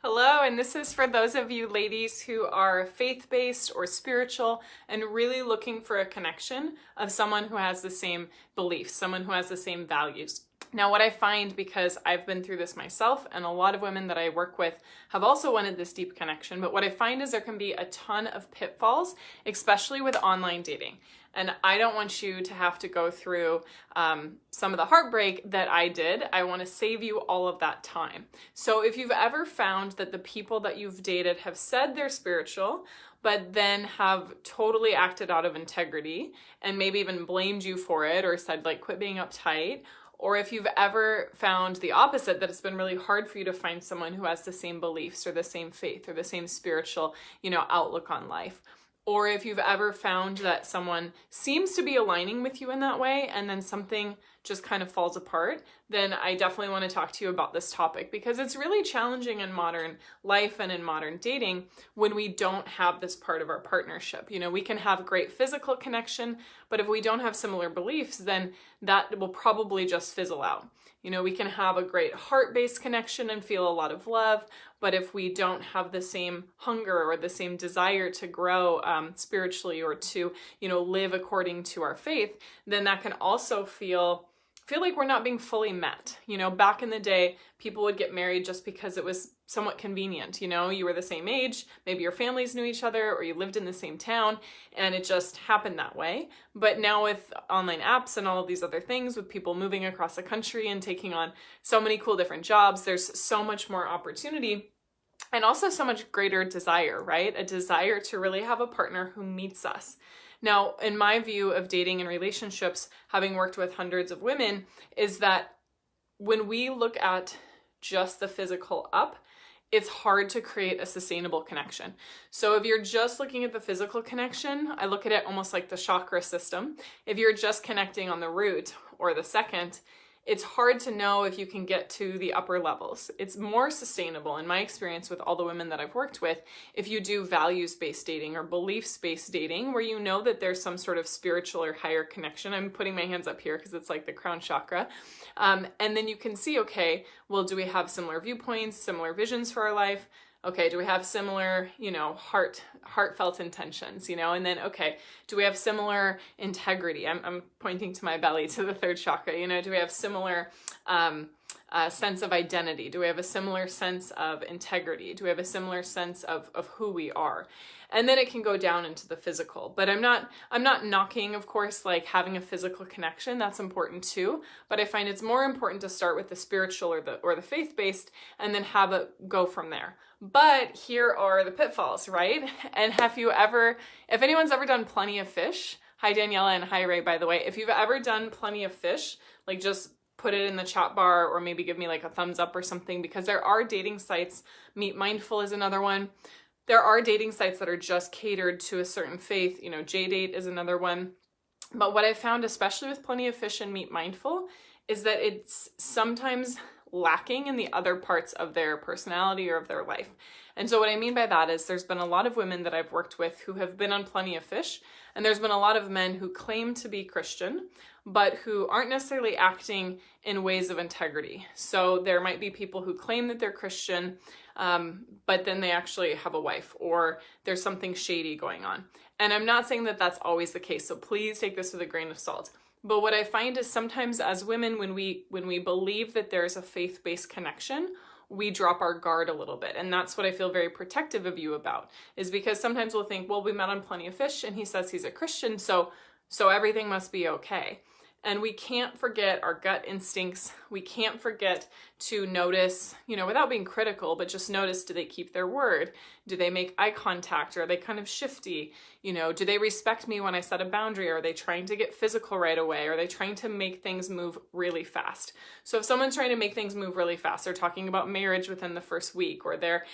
Hello, and this is for those of you ladies who are faith-based or spiritual and really looking for a connection of someone who has the same beliefs, someone who has the same values. Now, what I find, because I've been through this myself and a lot of women that I work with have also wanted this deep connection, but what I find is there can be a ton of pitfalls, especially with online dating. And I don't want you to have to go through some of the heartbreak that I did. I want to save you all of that time. So if you've ever found that the people that you've dated have said they're spiritual, but then have totally acted out of integrity and maybe even blamed you for it or said like, quit being uptight, or if you've ever found the opposite, that it's been really hard for you to find someone who has the same beliefs or the same faith or the same spiritual, outlook on life. Or if you've ever found that someone seems to be aligning with you in that way and then something just kind of falls apart, then I definitely want to talk to you about this topic because it's really challenging in modern life and in modern dating when we don't have this part of our partnership. We can have great physical connection, but if we don't have similar beliefs, then that will probably just fizzle out. We can have a great heart-based connection and feel a lot of love, but if we don't have the same hunger or the same desire to grow spiritually or to, live according to our faith, then that can also feel like we're not being fully met. Back in the day, people would get married just because it was somewhat convenient. You were the same age, maybe your families knew each other, or you lived in the same town, and it just happened that way. But now with online apps and all of these other things, with people moving across the country and taking on so many cool different jobs, there's so much more opportunity and also so much greater desire, right? A desire to really have a partner who meets us. Now, in my view of dating and relationships, having worked with hundreds of women, is that when we look at just the physical up, it's hard to create a sustainable connection. So if you're just looking at the physical connection, I look at it almost like the chakra system. If you're just connecting on the root or the second, it's hard to know if you can get to the upper levels. It's more sustainable, in my experience with all the women that I've worked with, if you do values-based dating or beliefs-based dating, where you know that there's some sort of spiritual or higher connection. I'm putting my hands up here because it's like the crown chakra. And then you can see, okay, well, do we have similar viewpoints, similar visions for our life? Okay, do we have similar, heartfelt intentions, and then, okay, do we have similar integrity? I'm pointing to my belly, to the third chakra, do we have similar sense of identity? Do we have a similar sense of integrity? Do we have a similar sense of who we are? And then it can go down into the physical. But I'm not knocking, of course, like having a physical connection. That's important too. But I find it's more important to start with the spiritual or the faith-based and then have it go from there. But here are the pitfalls, right? And if anyone's ever done Plenty of Fish, hi Daniela and hi Ray, by the way, if you've ever done Plenty of Fish, like just put it in the chat bar or maybe give me like a thumbs up or something, because there are dating sites. Meet Mindful is another one. There are dating sites that are just catered to a certain faith. JDate is another one. But what I found, especially with Plenty of Fish and Meet Mindful, is that it's sometimes lacking in the other parts of their personality or of their life. And so what I mean by that is there's been a lot of women that I've worked with who have been on Plenty of Fish, and there's been a lot of men who claim to be Christian, but who aren't necessarily acting in ways of integrity. So there might be people who claim that they're Christian, but then they actually have a wife, or there's something shady going on. And I'm not saying that that's always the case, so please take this with a grain of salt. But what I find is sometimes as women, when we believe that there's a faith-based connection, we drop our guard a little bit. And that's what I feel very protective of you about, is because sometimes we'll think, well, we met on Plenty of Fish and he says he's a Christian, so everything must be okay. And we can't forget our gut instincts. We can't forget to notice, without being critical, but just notice, do they keep their word? Do they make eye contact? Or are they kind of shifty? Do they respect me when I set a boundary? Are they trying to get physical right away? Are they trying to make things move really fast? So if someone's trying to make things move really fast, they're talking about marriage within the first week, or they're,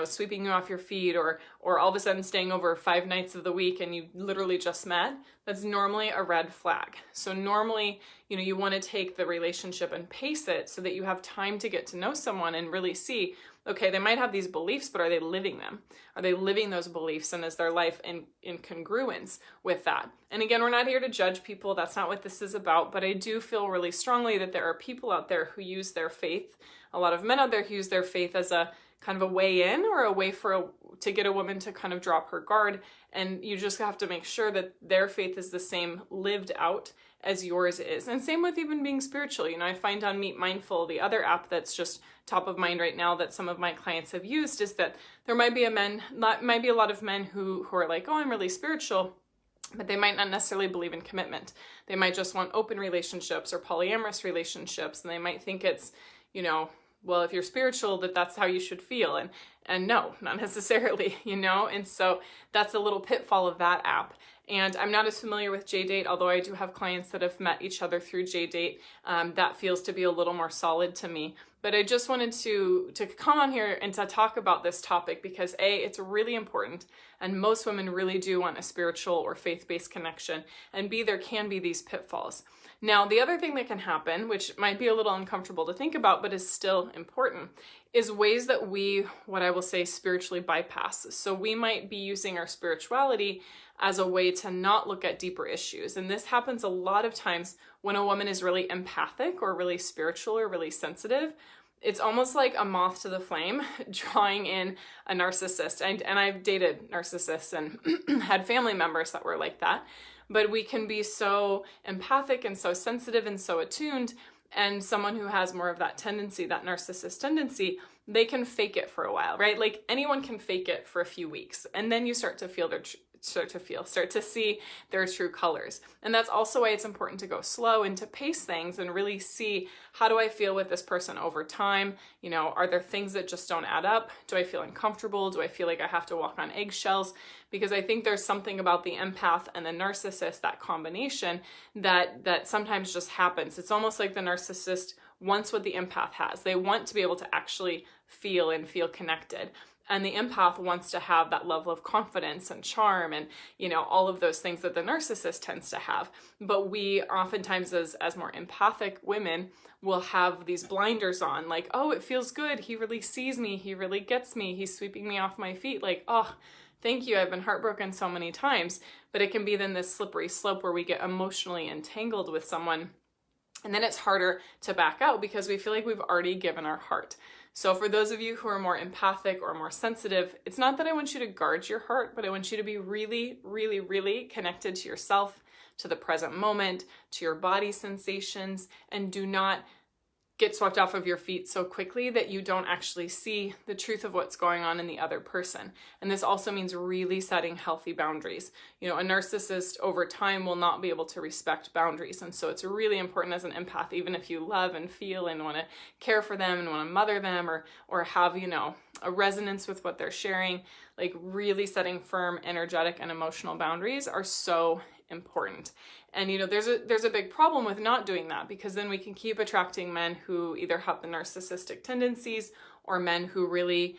sweeping you off your feet, or all of a sudden staying over 5 nights of the week and you literally just met, that's normally a red flag. So normally, you want to take the relationship and pace it so that you have time to get to know someone and really see, okay, they might have these beliefs, but are they living them? Are they living those beliefs, and is their life in congruence with that? And again, we're not here to judge people. That's not what this is about, but I do feel really strongly that there are people out there who use their faith, a lot of men out there who use their faith as a kind of a way in or a way to get a woman to kind of drop her guard. And you just have to make sure that their faith is the same lived out as yours is. And same with even being spiritual. You know, I find on Meet Mindful, the other app that's just top of mind right now that some of my clients have used, is that there might be a lot of men who are like, oh, I'm really spiritual, but they might not necessarily believe in commitment. They might just want open relationships or polyamorous relationships. And they might think it's, you know, well, if you're spiritual, that's how you should feel. And no, not necessarily, you know? And so that's a little pitfall of that app. And I'm not as familiar with JDate, although I do have clients that have met each other through JDate. That feels to be a little more solid to me. But I just wanted to come on here and to talk about this topic because A, it's really important, and most women really do want a spiritual or faith-based connection, and B, there can be these pitfalls. Now, the other thing that can happen, which might be a little uncomfortable to think about, but is still important, is ways that we, what I will say, spiritually bypass. So we might be using our spirituality as a way to not look at deeper issues. And this happens a lot of times when a woman is really empathic or really spiritual or really sensitive. It's almost like a moth to the flame, drawing in a narcissist. And I've dated narcissists and had family members that were like that. But we can be so empathic and so sensitive and so attuned, and someone who has more of that tendency, that narcissist tendency, they can fake it for a while, right? Like anyone can fake it for a few weeks, and then you start to see their true colors. And that's also why it's important to go slow and to pace things and really see, how do I feel with this person over time? You know, are there things that just don't add up? Do I feel uncomfortable? Do I feel like I have to walk on eggshells? Because I think there's something about the empath and the narcissist, that combination, that sometimes just happens. It's almost like the narcissist wants what the empath has. They want to be able to actually feel and feel connected. And the empath wants to have that level of confidence and charm and, you know, all of those things that the narcissist tends to have. But we oftentimes, as more empathic women, will have these blinders on, like, oh, it feels good. He really sees me. He really gets me. He's sweeping me off my feet. Like, oh, thank you. I've been heartbroken so many times. But it can be then this slippery slope where we get emotionally entangled with someone. And then it's harder to back out because we feel like we've already given our heart. So for those of you who are more empathic or more sensitive, it's not that I want you to guard your heart, but I want you to be really, really, really connected to yourself, to the present moment, to your body sensations, and do not get swept off of your feet so quickly that you don't actually see the truth of what's going on in the other person. And this also means really setting healthy boundaries. You know, a narcissist over time will not be able to respect boundaries. And so it's really important as an empath, even if you love and feel and want to care for them and want to mother them or have, you know, a resonance with what they're sharing, like really setting firm energetic and emotional boundaries are so important. And you know, there's a big problem with not doing that, because then we can keep attracting men who either have the narcissistic tendencies or men who really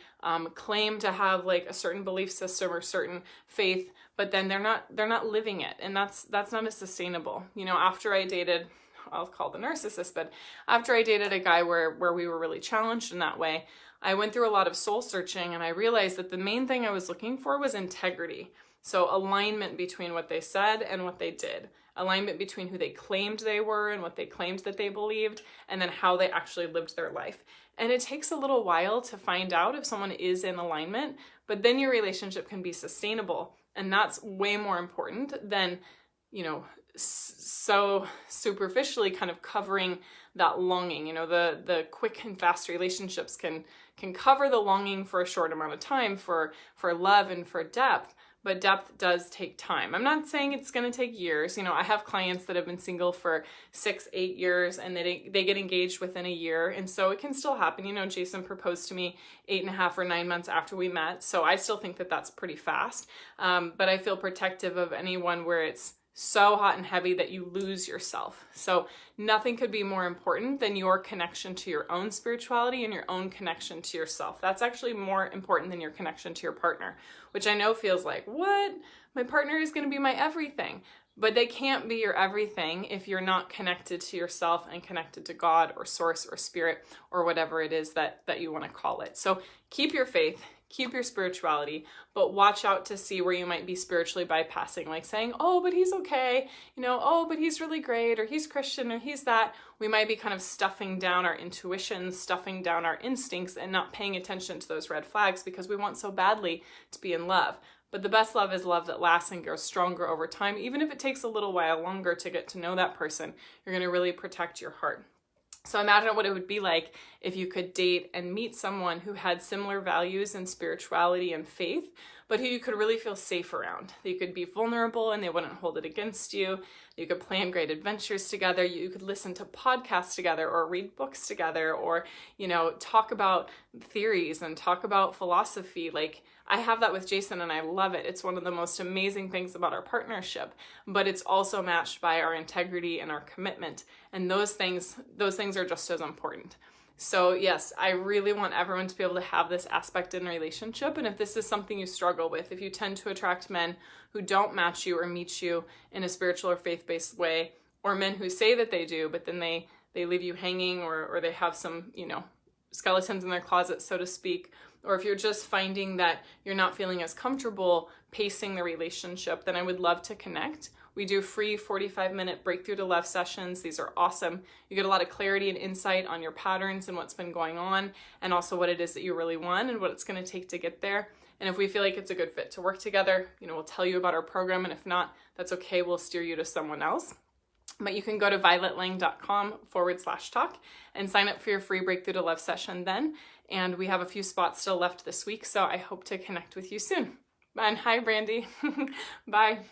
claim to have like a certain belief system or certain faith, but then they're not living it, and that's not as sustainable. You know, after I dated, I'll call the narcissist, but after I dated a guy where we were really challenged in that way, I went through a lot of soul searching, and I realized that the main thing I was looking for was integrity. So alignment between what they said and what they did. Alignment between who they claimed they were and what they claimed that they believed, and then how they actually lived their life. And it takes a little while to find out if someone is in alignment, but then your relationship can be sustainable. And that's way more important than, you know, so superficially kind of covering that longing. You know, the quick and fast relationships can cover the longing for a short amount of time for love and for depth. But depth does take time. I'm not saying it's going to take years. You know, I have clients that have been single for 6-8 years and they get engaged within a year. And so it can still happen. You know, Jason proposed to me 8.5 or 9 months after we met. So I still think that that's pretty fast. But I feel protective of anyone where it's so hot and heavy that you lose yourself. So nothing could be more important than your connection to your own spirituality and your own connection to yourself. That's actually more important than your connection to your partner, which I know feels like, what? My partner is going to be my everything. but they can't be your everything if you're not connected to yourself and connected to God or source or spirit or whatever it is that you want to call it. So keep your faith, keep your spirituality, but watch out to see where you might be spiritually bypassing, like saying, oh, but he's okay, oh, but he's really great, or he's Christian, or he's that. We might be kind of stuffing down our intuitions, stuffing down our instincts, and not paying attention to those red flags because we want so badly to be in love. But the best love is love that lasts and grows stronger over time. Even if it takes a little while longer to get to know that person, you're going to really protect your heart. So imagine what it would be like if you could date and meet someone who had similar values in spirituality and faith, but who you could really feel safe around. You could be vulnerable and they wouldn't hold it against you. You could plan great adventures together. You could listen to podcasts together or read books together or, talk about theories and talk about philosophy. Like, I have that with Jason and I love it. It's one of the most amazing things about our partnership, but it's also matched by our integrity and our commitment. And those things are just as important. So yes, I really want everyone to be able to have this aspect in a relationship. And if this is something you struggle with, if you tend to attract men who don't match you or meet you in a spiritual or faith-based way, or men who say that they do, but then they leave you hanging or they have some, skeletons in their closet, so to speak, or if you're just finding that you're not feeling as comfortable pacing the relationship, then I would love to connect. We do free 45-minute breakthrough to love sessions. These are awesome. You get a lot of clarity and insight on your patterns and what's been going on, and also what it is that you really want and what it's going to take to get there. And if we feel like it's a good fit to work together, we'll tell you about our program, and if not, that's okay. We'll steer you to someone else. But you can go to violetlang.com/talk and sign up for your free Breakthrough to Love session then. And we have a few spots still left this week, so I hope to connect with you soon. And hi, Brandy. Bye.